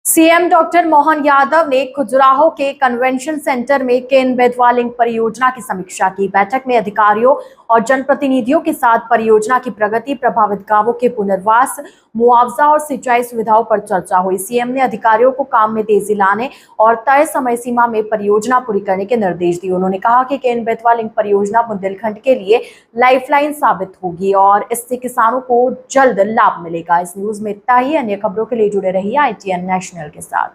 CM doctor Mohan Yadav ने खजुराहो के convention centre में केन बेतवा लिंक परियोजना की समीक्षा की। बैठक में अधिकारियों और जनप्रतिनिधियों के साथ परियोजना की प्रगति, प्रभावित गांवों के पुनर्वास, मुआवजा और सिंचाई सुविधाओं पर चर्चा हुई। सीएम ने अधिकारियों को काम में तेजी लाने और तय समय सीमा में परियोजना पूरी करने के निर्देश दिए। उन्होंने कहा कि केन बेतवा लिंक परियोजना बुंदेलखंड के लिए लाइफलाइन साबित होगी और इससे किसानों को जल्द लाभ मिलेगा। इस न्यूज में इतना ही। अन्य खबरों के लिए जुड़े रहिए ITN नेशनल के साथ।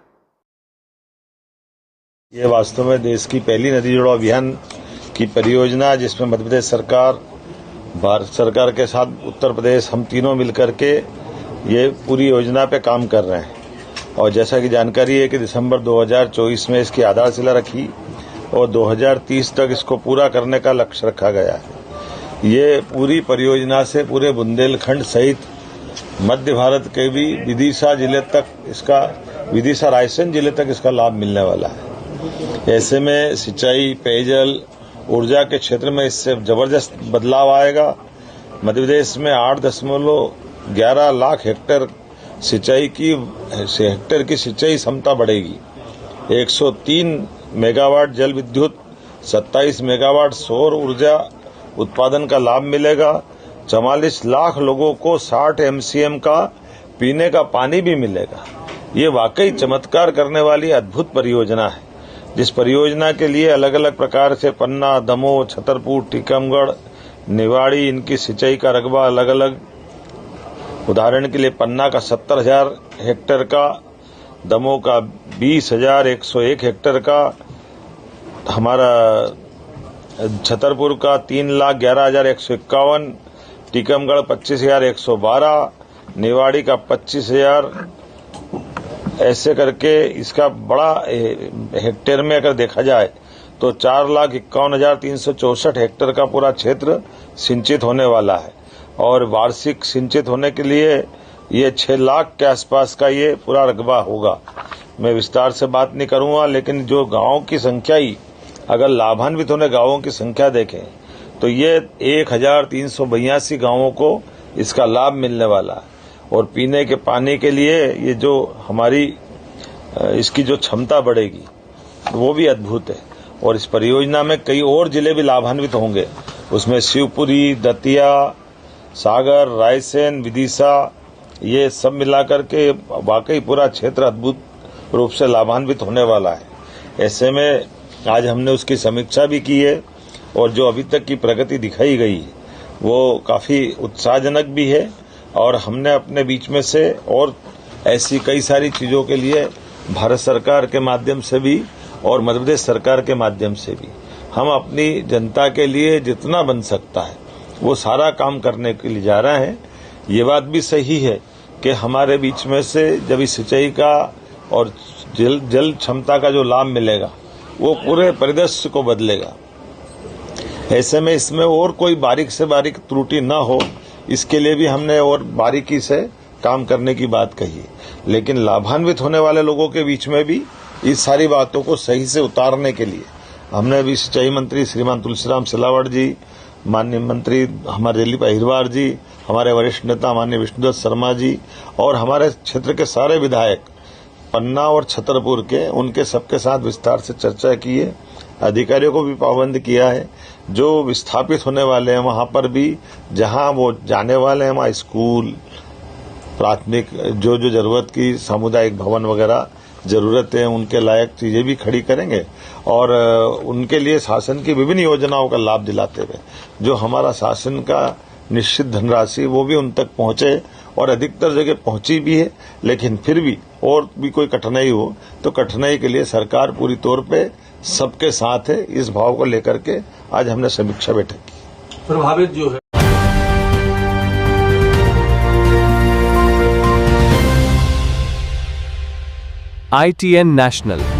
ये वास्तव में देश की पहली नदी जोड़ो अभियान की परियोजना, जिसमें मध्य प्रदेश सरकार, भारत सरकार के साथ उत्तर प्रदेश, हम तीनों मिलकर के ये पूरी योजना पे काम कर रहे हैं। और जैसा कि जानकारी है कि दिसंबर 2024 में इसकी आधारशिला रखी और 2030 तक इसको पूरा करने का लक्ष्य रखा गया है। ये पूरी परियोजना से पूरे बुंदेलखंड सहित मध्य भारत के भी विदिशा रायसेन जिले तक इसका लाभ मिलने वाला है। ऐसे में सिंचाई, पेयजल, ऊर्जा के क्षेत्र में इससे जबरदस्त बदलाव आएगा। मध्य प्रदेश में 8.11 लाख हेक्टेयर की सिंचाई क्षमता बढ़ेगी। 103 मेगावाट जल विद्युत, 27 मेगावाट सौर ऊर्जा उत्पादन का लाभ मिलेगा। 44 लाख लोगों को 60 MCM का पीने का पानी भी मिलेगा। ये वाकई चमत्कार करने वाली अद्भुत परियोजना है, जिस परियोजना के लिए अलग अलग प्रकार से पन्ना, दमोह, छतरपुर, टीकमगढ़, निवाड़ी, इनकी सिंचाई का रकबा अलग अलग। उदाहरण के लिए पन्ना का 70,000 हेक्टेयर का, दमोह का 20,101 हेक्टेयर का, हमारा छतरपुर का 3,11,151, टीकमगढ़ 25,112, निवाड़ी का 25,000। ऐसे करके इसका बड़ा हेक्टेयर में अगर देखा जाए तो 4,51,364 हेक्टेयर का पूरा क्षेत्र सिंचित होने वाला है। और वार्षिक सिंचित होने के लिए ये 6 लाख के आसपास का ये पूरा रकबा होगा। मैं विस्तार से बात नहीं करूंगा, लेकिन जो गांवों की संख्या ही, अगर लाभान्वित होने गांवों की संख्या देखें तो ये 1,382 गांवों को इसका लाभ मिलने वाला है। और पीने के पानी के लिए ये जो हमारी इसकी जो क्षमता बढ़ेगी वो भी अद्भुत है। और इस परियोजना में कई और जिले भी लाभान्वित होंगे। उसमें शिवपुरी, दतिया, सागर, रायसेन, विदिशा, ये सब मिलाकर के वाकई पूरा क्षेत्र अद्भुत रूप से लाभान्वित होने वाला है। ऐसे में आज हमने उसकी समीक्षा भी की है और जो अभी तक की प्रगति दिखाई गई है वो काफी उत्साहजनक भी है। और हमने अपने बीच में से और ऐसी कई सारी चीजों के लिए भारत सरकार के माध्यम से भी और मध्य प्रदेश सरकार के माध्यम से भी हम अपनी जनता के लिए जितना बन सकता है वो सारा काम करने के लिए जा रहे हैं। ये बात भी सही है कि हमारे बीच में से जब इस सिंचाई का और जल क्षमता का जो लाभ मिलेगा वो पूरे परिदृश्य को बदलेगा। ऐसे में इसमें और कोई बारीक से बारीक त्रुटि न हो, इसके लिए भी हमने और बारीकी से काम करने की बात कही है। लेकिन लाभान्वित होने वाले लोगों के बीच में भी इस सारी बातों को सही से उतारने के लिए हमने भी सिंचाई मंत्री श्रीमान तुलसीराम सिलावट जी, माननीय मंत्री हमारे दिलीप अहिरवार जी, हमारे वरिष्ठ नेता माननीय विष्णुदत्त शर्मा जी और हमारे क्षेत्र के सारे विधायक पन्ना और छतरपुर के, उनके सबके साथ विस्तार से चर्चा की है। अधिकारियों को भी पाबंद किया है। जो विस्थापित होने वाले हैं वहां पर भी, जहां वो जाने वाले हैं वहां स्कूल, प्राथमिक जो जरूरत की सामुदायिक भवन वगैरह जरूरत है, उनके लायक चीजें भी खड़ी करेंगे। और उनके लिए शासन की विभिन्न योजनाओं का लाभ दिलाते हुए जो हमारा शासन का निश्चित धनराशि वो भी उन तक पहुंचे। और अधिकतर जगह पहुंची भी है, लेकिन फिर भी और भी कोई कठिनाई हो तो कठिनाई के लिए सरकार पूरी तौर पे सबके साथ है। इस भाव को लेकर के आज हमने समीक्षा बैठक की। प्रभावित जो है ITN नेशनल।